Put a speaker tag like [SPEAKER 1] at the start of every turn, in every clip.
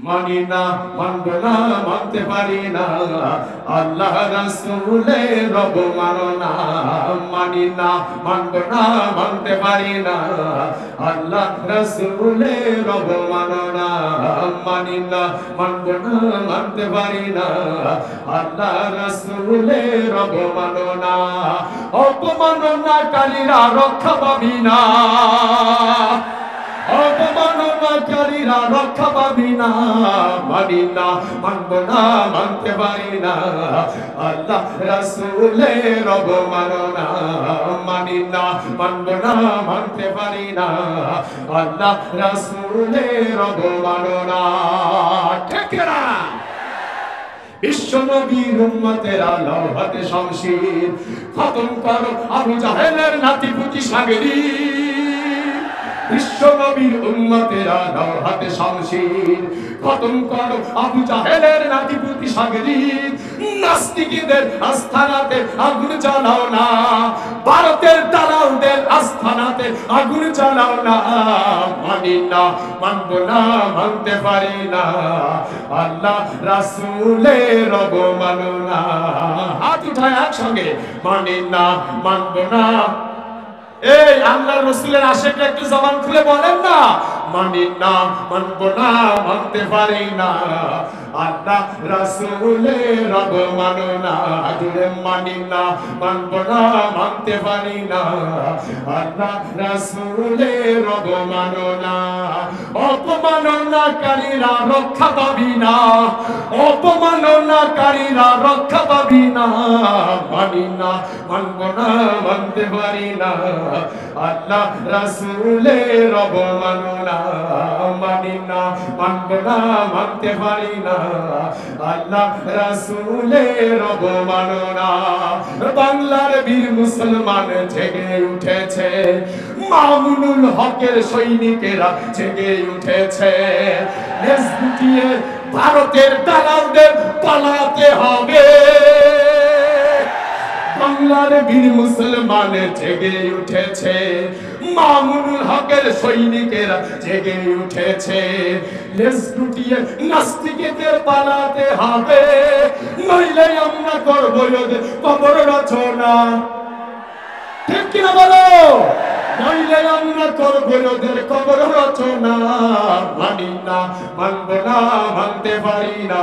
[SPEAKER 1] মানি না, মানব না, মানতে পারি না, আল্লাহ রাসূলের রব মানো না। মানি না, মানব না, মানতে পারি না, আল্লাহ রাসূলের রব মানো না। মানি না, মানব না, মানতে পারি না, আল্লাহ রাসূলের রব মানো না। অপমাননাকারীরা রক্ষা পাবি না, অপমাননাকারীরা রক্ষা পাবি না। মানি না, মানব না, মানতে পারি না, আল্লাহ রাসূলের রব মানো না। মানি না, মানব না, মানতে পারি না, আল্লাহ রাসূলের রব মানো না। ঠিক না? বিশ্ব নবীর উম্মতেরা লাও হাতে শমশির, খতম করো আবু জাহেলের নাতিপুতি সাগরী। বিশ্ব নবীর উম্মতেরা লাও হাতে শমশির, খতম করো আবু জাহেলের নাতিপুতি সাগরী। নাস্তিকদের আস্থানাতে আগুন জ্বালাও না, ভারতের দালালদের আস্থানাতে আগুন জ্বালাও না। মানি না, মানব না, মানতে পারি না, আল্লাহ রাসূলের রব মানো না। হাত উঠায় একসঙ্গে, মানি না, মানব না। এই আল্লাহর রাসূলের আশিকরা একটু জবান খুলে বলেন না, মানি না, মানব না, মানতে পারি না, আল্লাহ রাসূলের রব মানো না। জুড়ে মানি না, মানব না, মানতে পারি না, আল্লাহ রাসূলের রব মানো না। অপমাননাকারীরা রক্ষা পাবি না, অপমাননাকারীরা রক্ষা পাবি না। মানি না, মানব না, মানতে পারি না, আল্লাহ রাসূলের রব মানো না। মানি না, মানব না, মানতে পারি না, আল্লাহ রাসূলের রব মানো না। বাংলার বীর মুসলমান জেগে উঠেছে, মামুনুল হকের সৈনিকেরা জেগে উঠেছে। দেশ গুটিয়ে ভারতের দালালদের পালাতে হবে। বাংলার বীর মুসলমান জেগে উঠেছে, মামুনুল হকের সৈনিকেরা জেগে উঠেছে। লেজ গুটিয়ে নাস্তিকদের পালাতে হবে, নইলে আমরা করব ওদের কবর রচনা। ঠিক কিনা বলো? নইলে আমরা করব ওদের কবর রচনা। মানি না, মানব না, মানতে পারি না।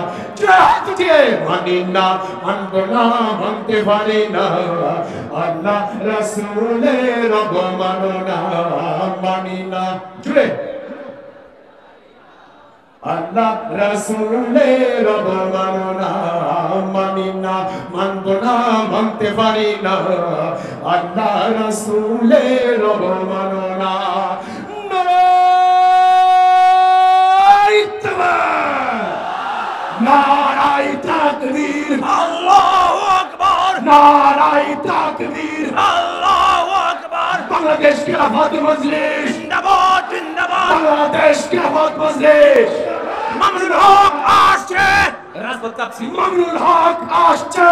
[SPEAKER 1] মানি না, মানব না, মানতে পারি না, আল্লাহ রাসূলের রব মানো না। মানি না, জুড়ে আল্লাহ রাসূলের রব মানো না। মানি না, মানব না, মানতে পারি না, আল্লাহ রাসূলের রব মানো না। নারায়ে তাকবীর, নারায়ে তাকবীর, আল্লাহু আকবার, নারায়ে তাকবীর, আল্লাহু আকবার। বাংলাদেশ খেলাফত মজলিস জিন্দাবাদ, জিন্দাবাদ। বাংলাদেশ খেলাফত মজলিস। মামুনুল হক আসছে, রাজপথ কাঁপছে, মামুনুল হক আসছে।